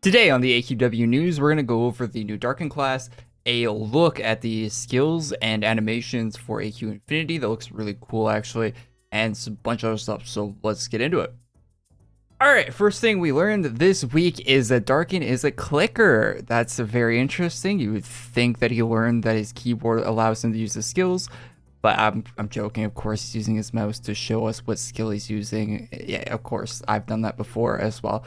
Today on the AQW news, we're going to go over the new Darken class, a look at the skills and animations for AQW Infinity that looks really cool actually, and a bunch of other stuff, so let's get into it. Alright, first thing we learned this week is that Darken is a clicker. That's very interesting. You would think that he learned that his keyboard allows him to use the skills, but I'm joking. Of course, he's using his mouse to show us what skill he's using. Yeah, of course, I've done that before as well.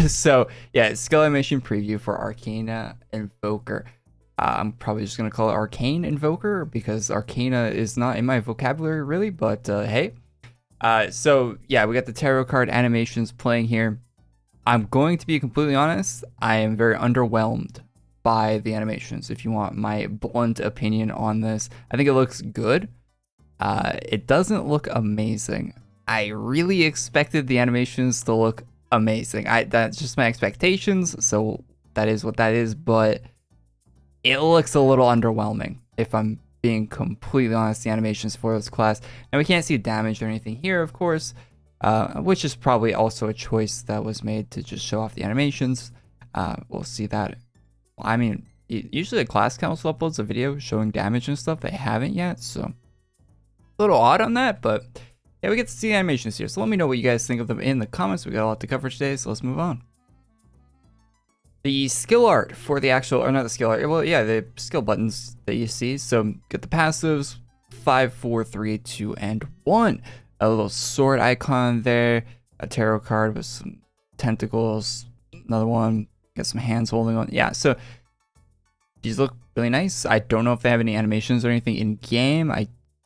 So yeah, skill animation preview for Arcana Invoker. I'm probably just gonna call it Arcane Invoker because Arcana is not in my vocabulary really, but hey. So yeah, we got the tarot card animations playing here. I'm going to be completely honest. I am very underwhelmed by the animations. If you want my blunt opinion on this, I think it looks good. It doesn't look amazing. I really expected the animations to look amazing. That's just my expectations, so that is what that is, but it looks a little underwhelming if I'm being completely honest. The animations for this class, and we can't see damage or anything here, of course, which is probably also a choice that was made to just show off the animations. We'll see that. I mean, usually the class council uploads a video showing damage and stuff. They haven't yet, so a little odd on that, but yeah, we get to see animations here. So let me know what you guys think of them in the comments. We got a lot to cover today, so let's move on. The skill art for the actual, or not the skill art, well, yeah, the skill buttons that you see. So get the passives, 5, 4, 3, 2, and 1. A little sword icon there, a tarot card with some tentacles, another one. Got some hands holding on. Yeah, so these look really nice. I don't know if they have any animations or anything in game.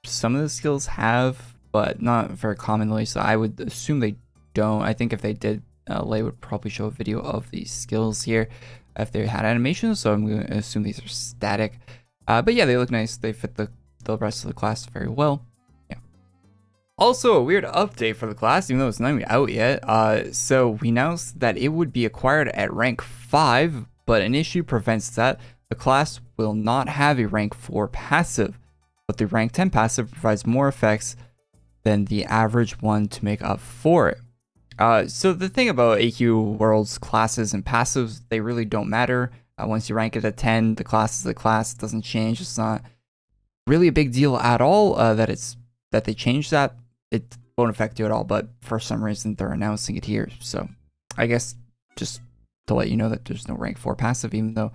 Some of the skills have, but not very commonly. So I would assume they don't. I think if they did, Lay would probably show a video of these skills here if they had animations. So I'm going to assume these are static. But yeah, they look nice. They fit the rest of the class very well. Also, a weird update for the class, even though it's not even out yet. So we announced that it would be acquired at rank 5, but an issue prevents that. The class will not have a rank 4 passive, but the rank 10 passive provides more effects than the average one to make up for it. So the thing about AQ World's classes and passives, they really don't matter. Once you rank it at 10, the class is the class. It doesn't change. It's not really a big deal at all that they changed that. It won't affect you at all, but for some reason they're announcing it here. So I guess just to let you know that there's no rank 4 passive, even though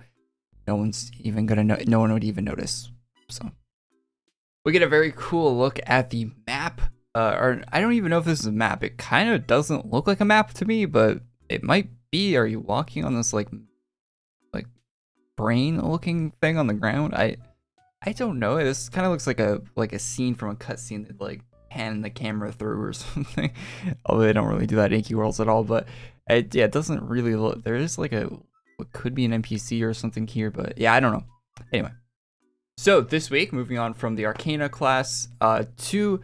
no one's even gonna know, no one would even notice. So we get a very cool look at the map. Or I don't even know if this is a map. It kind of doesn't look like a map to me, but it might be. Are you walking on this like brain looking thing on the ground? I don't know. This kind of looks like a scene from a cutscene that like pan the camera through or something. Although they don't really do that in AQ Worlds at all, but yeah, it doesn't really look. There is like what could be an NPC or something here, but yeah, I don't know. Anyway, so this week, moving on from the Arcana class to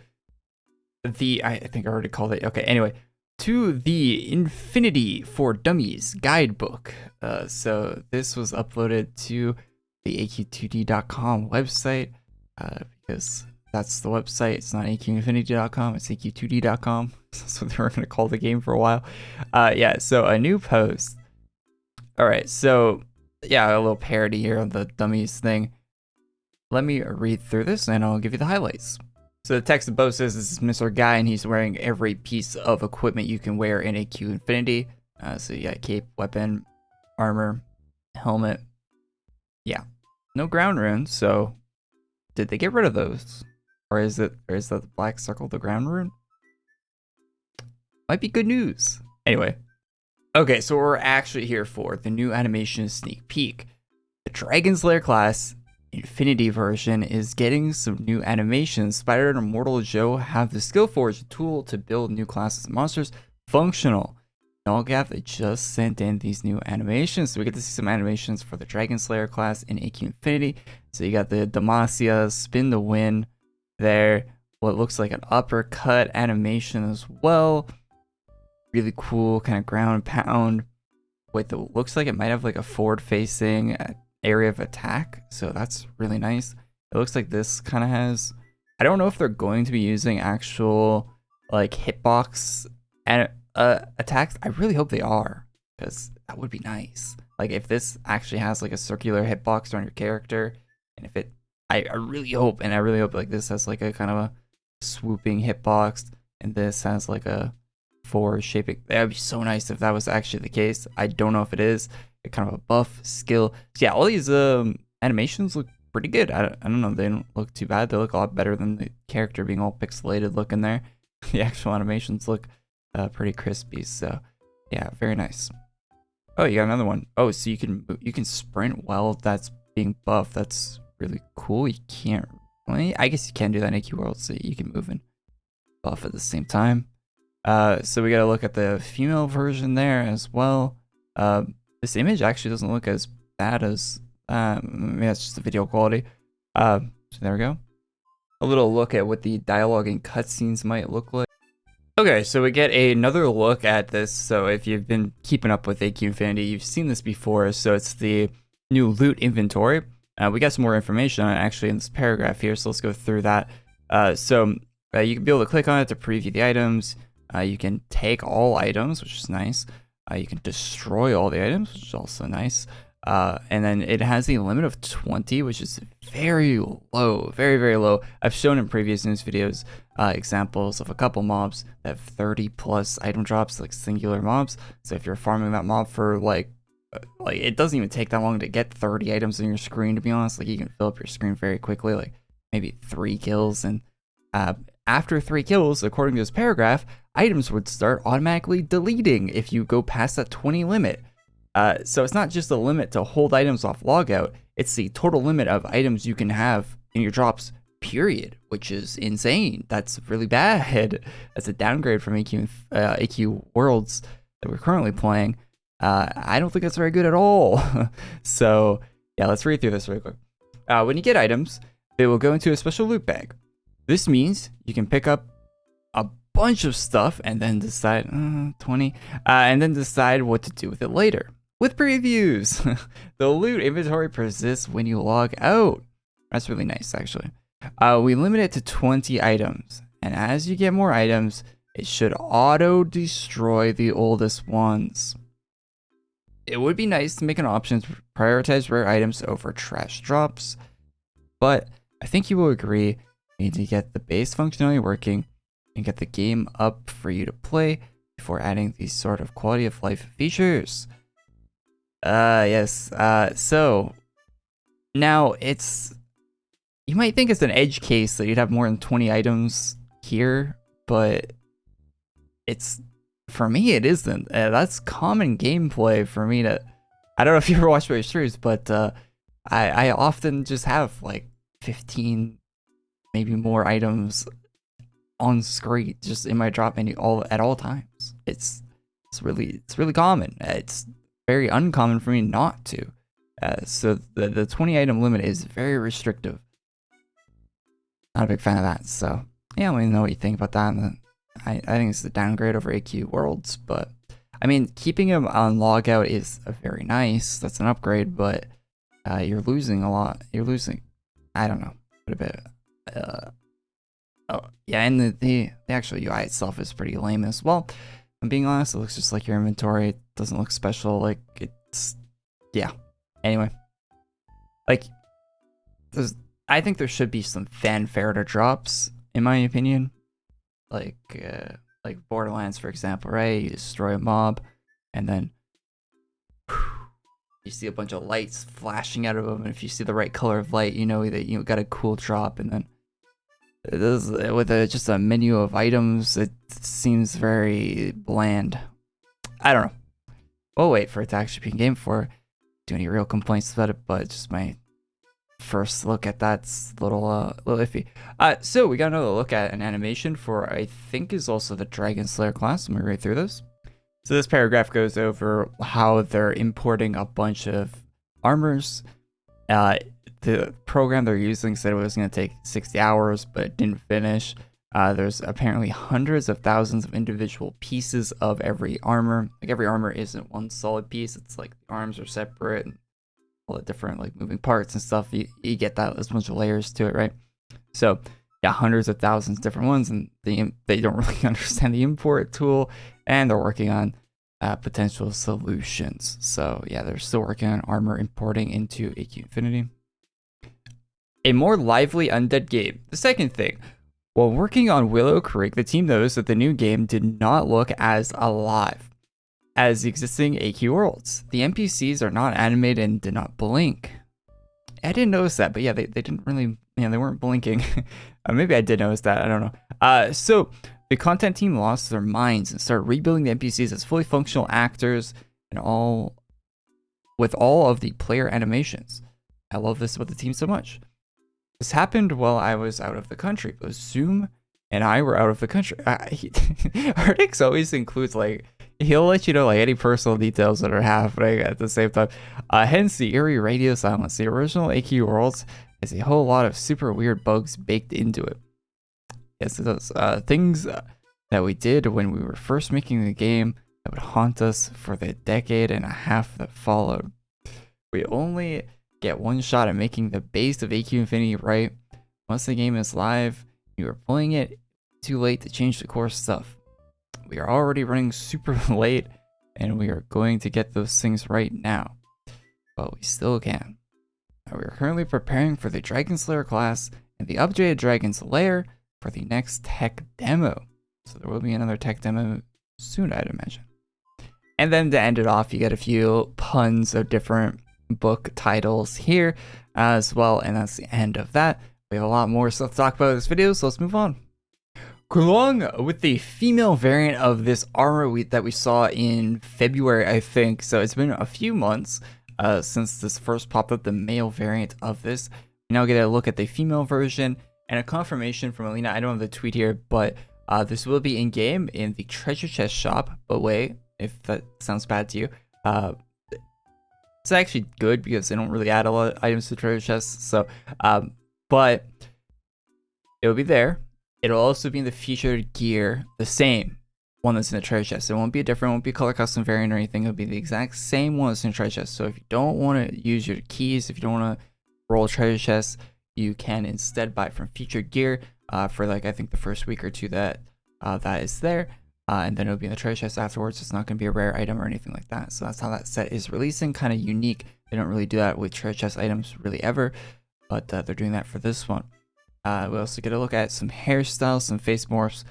the, I think I already called it. Okay, anyway, to the Infinity for Dummies guidebook. So this was uploaded to the aq2d.com website because that's the website. It's not aqinfinity.com, it's aq2d.com. That's what they were going to call the game for a while. Yeah, so a new post. All right, so yeah, a little parody here on the dummies thing. Let me read through this and I'll give you the highlights. So the text above says this is Mr. Guy and he's wearing every piece of equipment you can wear in AQ Infinity. So you got cape, weapon, armor, helmet. Yeah, no ground runes. So did they get rid of those? Or is the black circle the ground rune? Might be good news. Anyway. Okay, so we're actually here for the new animation sneak peek. The Dragon's Lair class Infinity version is getting some new animations. Spider and Immortal Joe have the Skill Forge tool to build new classes and monsters functional. Nullgap, they just sent in these new animations. So we get to see some animations for the Dragon Slayer class in AQ Infinity. So you got the Demacia spin the win there. What looks like an uppercut animation as well. Really cool kind of ground pound. Wait, that looks like it might have like a forward facing area of attack. So that's really nice. It looks like this kind of has, I don't know if they're going to be using actual like hitbox and attacks. I really hope they are, because that would be nice. Like if this actually has like a circular hitbox on your character, and if it, I really hope, and I really hope like this has like a kind of a swooping hitbox, and this has like a four shaping. That would be so nice if that was actually the case. I don't know if it is. It's kind of a buff skill. So yeah, all these animations look pretty good. I don't know. They don't look too bad. They look a lot better than the character being all pixelated looking there. The actual animations look pretty crispy. So yeah, very nice. Oh, you got another one. Oh, so you can sprint while that's being buffed. That's really cool. You can't. Well, I guess you can do that in AQ World, so you can move and buff at the same time. So we gotta look at the female version there as well. This image actually doesn't look as bad as maybe that's just the video quality. So there we go. A little look at what the dialogue and cutscenes might look like. Okay, so we get another look at this. So if you've been keeping up with AQ Infinity, you've seen this before. So it's the new loot inventory. We got some more information on it actually in this paragraph here, so let's go through that. So you can be able to click on it to preview the items. You can take all items, which is nice. You can destroy all the items, which is also nice. And then it has a limit of 20, which is very low, very, very low. I've shown in previous news videos examples of a couple mobs that have 30 plus item drops, like singular mobs. So if you're farming that mob for like it doesn't even take that long to get 30 items on your screen, to be honest. Like you can fill up your screen very quickly, like maybe 3 kills. And after 3 kills, according to this paragraph, items would start automatically deleting if you go past that 20 limit. So it's not just a limit to hold items off logout, it's the total limit of items you can have in your drops, period, which is insane. That's really bad. That's a downgrade from AQ Worlds that we're currently playing. I don't think that's very good at all. So yeah, let's read through this really quick. When you get items, they will go into a special loot bag. This means you can pick up a bunch of stuff and then decide 20 and then decide what to do with it later. With previews, the loot inventory persists when you log out. That's really nice, actually. We limit it to 20 items, and as you get more items, it should auto destroy the oldest ones. It would be nice to make an option to prioritize rare items over trash drops, but I think you will agree we need to get the base functionality working and get the game up for you to play before adding these sort of quality of life features. Yes. So now you might think it's an edge case that you'd have more than 20 items here, but for me, it isn't. That's common gameplay for me to. I don't know if you ever watched my streams, but I often just have like 15, maybe more items on screen, just in my drop menu at all times. It's really common. It's very uncommon for me not to. So the 20 item limit is very restrictive. Not a big fan of that. So yeah, let me know what you think about that. And I think it's a downgrade over AQ Worlds, but I mean, keeping them on logout is very nice. That's an upgrade, but you're losing a lot. You're losing, I don't know, a bit. Oh yeah, and the actual UI itself is pretty lame as well. If I'm being honest, it looks just like your inventory. It doesn't look special. Like yeah. Anyway, like I think there should be some fanfare to drops, in my opinion. Like Borderlands, for example, right? You destroy a mob, and then you see a bunch of lights flashing out of them, and if you see the right color of light, you know that you got a cool drop. And then with just a menu of items, it seems very bland. I don't know. We'll wait for it to actually be in game before do any real complaints about it, but just my first look at that's a little iffy. So we got another look at an animation for, I think, is also the Dragon Slayer class. Let me read through this. So this paragraph goes over how they're importing a bunch of armors. The program they're using said it was going to take 60 hours, but it didn't finish. There's apparently hundreds of thousands of individual pieces of every armor. Like every armor isn't one solid piece. It's like the arms are separate and all the different like moving parts and stuff. You get that. There's a bunch of layers to it, right? So yeah, hundreds of thousands of different ones, and they don't really understand the import tool, and they're working on potential solutions. So yeah, they're still working on armor importing into AQ Infinity. A more lively undead game. The second thing, while working on Willow Creek, the team noticed that the new game did not look as alive as the existing AQ worlds. The NPCs are not animated and did not blink. I didn't notice that, but yeah, they didn't really, they weren't blinking. Maybe I did notice that, I don't know. So the content team lost their minds and started rebuilding the NPCs as fully functional actors and with all of the player animations. I love this about the team so much. This happened while I was out of the country. Both Zoom and I were out of the country. Artix always includes, like, he'll let you know, like, any personal details that are happening at the same time. Hence the eerie radio silence. The original AQ Worlds has a whole lot of super weird bugs baked into it. Yes, it does. Things that we did when we were first making the game that would haunt us for the decade and a half that followed. We only get one shot at making the base of AQ Infinity right. Once the game is live, you are playing it, too late to change the core stuff. We are already running super late, and we are going to get those things right now. But we still can. We are currently preparing for the Dragon Slayer class and the updated Dragon's Lair for the next tech demo. So there will be another tech demo soon, I'd imagine. And then to end it off, you get a few puns of different book titles here as well, and that's the end of that. We have a lot more stuff to talk about in this video, so let's move on. Crulon with the female variant of this armor that we saw in February, I think. So it's been a few months since this first popped up, the male variant of this. We now get a look at the female version and a confirmation from Alina. I don't have the tweet here, but this will be in game in the treasure chest shop. But wait, if that sounds bad to you, it's actually good because they don't really add a lot of items to treasure chests. So, but it will be there. It'll also be in the featured gear, the same one that's in the treasure chest. It won't be a different, won't be a color custom variant or anything. It'll be the exact same one that's in the treasure chest. So if you don't want to use your keys, if you don't want to roll treasure chests, you can instead buy it from featured gear for, like, I think the first week or two that that is there. And then it'll be in the treasure chest afterwards. It's not going to be a rare item or anything like that. So that's how that set is releasing. Kind of unique. They don't really do that with treasure chest items really ever, but they're doing that for this one. We also get a look at some hairstyles, some face morphs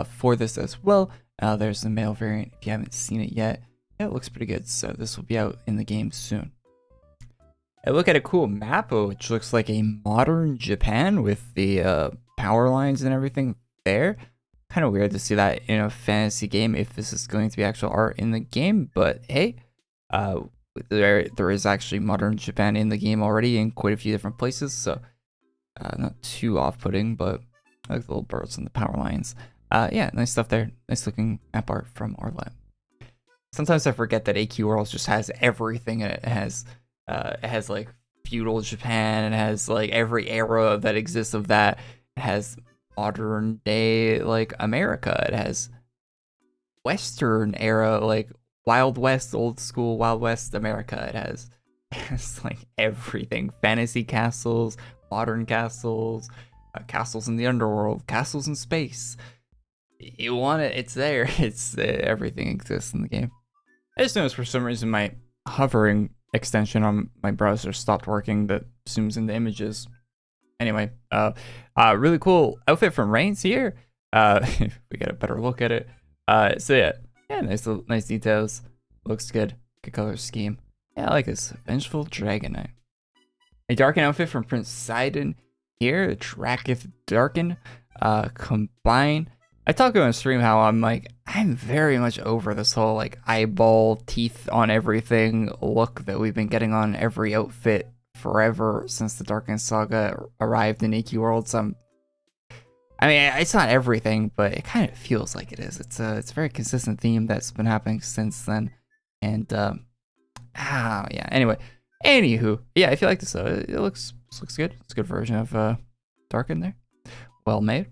for this as well. There's the male variant if you haven't seen it yet. Yeah, it looks pretty good. So this will be out in the game soon. I look at a cool map, which looks like a modern Japan with the power lines and everything there. Kind of weird to see that in a fantasy game if this is going to be actual art in the game, but hey, there is actually modern Japan in the game already in quite a few different places, so not too off-putting, but I like the little birds and the power lines. Yeah, nice stuff there. Nice looking map art from Arlette. Sometimes I forget that AQ Worlds just has everything in it. It has like feudal Japan, it has like every era that exists of that. It has modern day like America, it has Western era like Wild West, old school Wild West America. It has like everything. Fantasy castles, modern castles, castles in the underworld, castles in space. You want it, it's there. It's everything exists in the game. I just noticed for some reason my hovering extension on my browser stopped working that zooms into images. Anyway, really cool outfit from Reines here. We get a better look at it. So yeah, nice details. Looks good. Good color scheme. Yeah, I like this. Vengeful Dragon Knight. A darken outfit from Prince Sidon here. Drakith Darken. Combine. I talk on stream how I'm very much over this whole like eyeball teeth on everything look that we've been getting on every outfit forever since the Darken Saga arrived in AQ Worlds. I mean, it's not everything, but it kind of feels like it is. It's a very consistent theme that's been happening since then. And yeah. Anywho, yeah, if you like this though, it looks good. It's a good version of Darken there. Well made.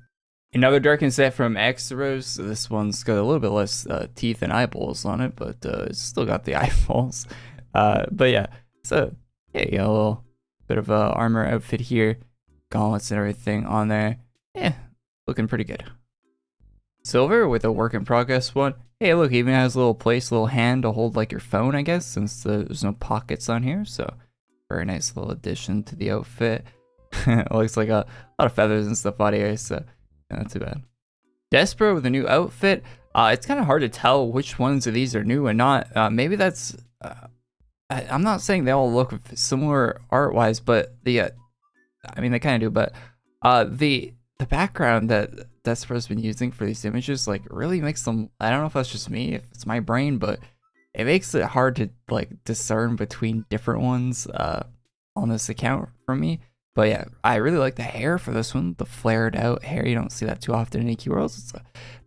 Another Darken set from Axeros. This one's got a little bit less teeth and eyeballs on it, but it's still got the eyeballs. But yeah, so yeah, you got a little bit of a armor outfit here, gauntlets and everything on there. Yeah, looking pretty good. Silver with a work in progress one. Hey, look, even has a little place, a little hand to hold like your phone, I guess, since there's no pockets on here. So very nice little addition to the outfit. It looks like a lot of feathers and stuff on here, so yeah, not too bad. Despera with a new outfit. It's kind of hard to tell which ones of these are new and not. Maybe that's. I'm not saying they all look similar art-wise, but I mean they kind of do. But the background that Despera's been using for these images like really makes them. I don't know if that's just me, if it's my brain, but it makes it hard to like discern between different ones on this account for me. But yeah, I really like the hair for this one, the flared out hair. You don't see that too often in AQ Worlds. It's a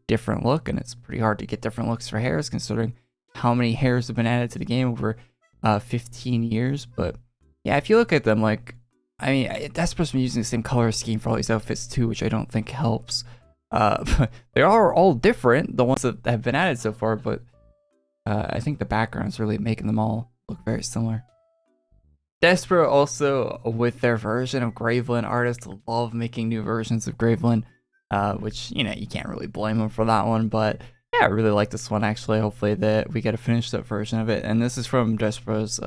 different look, and it's pretty hard to get different looks for hairs considering how many hairs have been added to the game over 15 years. But yeah, if you look at them, like, I mean, that's supposed to be using the same color scheme for all these outfits too, which I don't think helps. But they are all different, the ones that have been added so far, but I think the background's really making them all look very similar. Despera also with their version of Gravelin. Artists love making new versions of Gravelin, which, you know, you can't really blame them for that one, but yeah, I really like this one actually. Hopefully that we get a finished up version of it. And this is from Despera's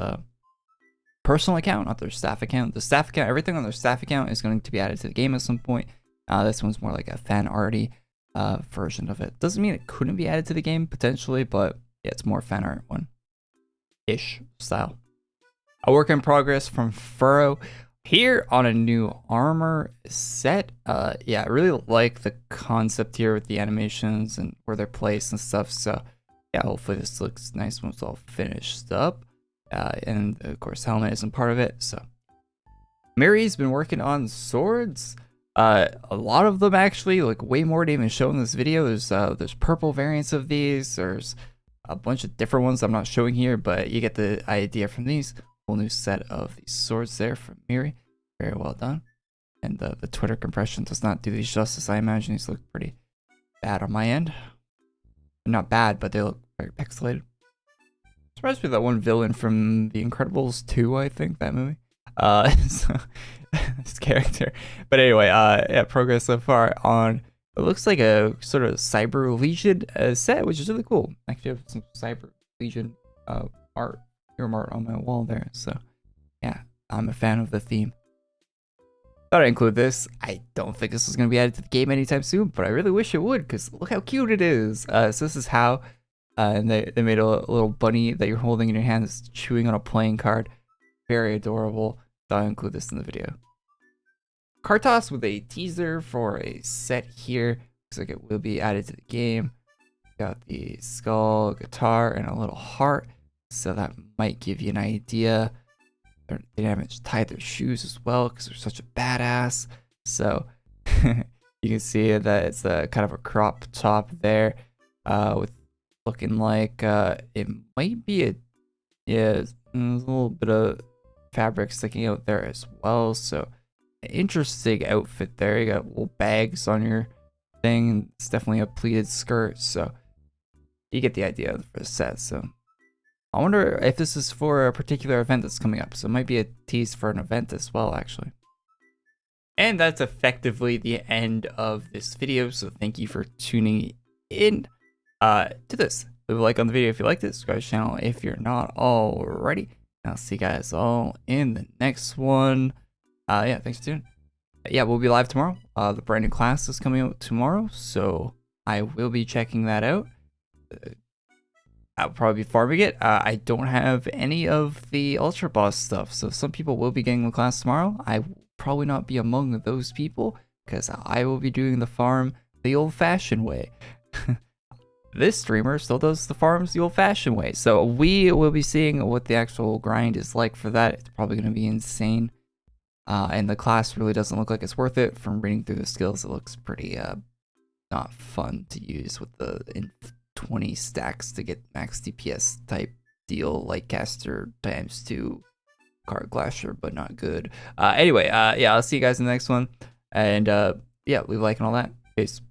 personal account, not their staff account. The staff account, everything on their staff account is going to be added to the game at some point. This one's more like a fan arty version of it. Doesn't mean it couldn't be added to the game potentially, but yeah, it's more fan art one-ish style. A work in progress from Fero here on a new armor set. Yeah, I really like the concept here with the animations and where they're placed and stuff. So yeah, hopefully this looks nice once it's all finished up. And of course, helmet isn't part of it. So Mihuri's been working on swords. A lot of them actually, like way more to even show in this video. There's purple variants of these. There's a bunch of different ones I'm not showing here, but you get the idea from these. Whole new set of these swords there from Mihuri. Very well done. And the Twitter compression does not do these justice. I imagine these look pretty bad on my end. Not bad, but they look very pixelated. Surprised me that one villain from The Incredibles 2, I think, that movie. So, this character. But anyway, yeah, progress so far on, it looks like a sort of Cyber Legion set, which is really cool. Actually, I have some Cyber Legion art on my wall there. So yeah, I'm a fan of the theme. Thought I'd include this. I don't think this is going to be added to the game anytime soon, but I really wish it would, because look how cute it is. So this is how, and they made a little bunny that you're holding in your hand that's chewing on a playing card. Very adorable. Thought I'd include this in the video. Kartos with a teaser for a set here. Looks like it will be added to the game. Got the skull, guitar, and a little heart. So that might give you an idea. They haven't tied their shoes as well because they're such a badass. So you can see that it's a kind of a crop top there, with looking like it might be a, yeah, there's a little bit of fabric sticking out there as well. So interesting outfit there. You got little bags on your thing. It's definitely a pleated skirt. So you get the idea for the set. So I wonder if this is for a particular event that's coming up. So it might be a tease for an event as well, actually. And that's effectively the end of this video. So thank you for tuning in to this. Leave a like on the video if you liked it. Subscribe to the channel if you're not already. And I'll see you guys all in the next one. Yeah, thanks for tuning. Yeah, we'll be live tomorrow. The brand new class is coming out tomorrow. So I will be checking that out. I'll probably be farming it. I don't have any of the Ultra Boss stuff, so some people will be getting the class tomorrow. I will probably not be among those people, because I will be doing the farm the old-fashioned way. This streamer still does the farms the old-fashioned way, so we will be seeing what the actual grind is like for that. It's probably going to be insane, and the class really doesn't look like it's worth it. From reading through the skills, it looks pretty not fun to use with the 20 stacks to get max DPS type deal, like caster ×2 card glasher, but not good. Anyway, yeah, I'll see you guys in the next one, and yeah, leave a like and all that. Peace.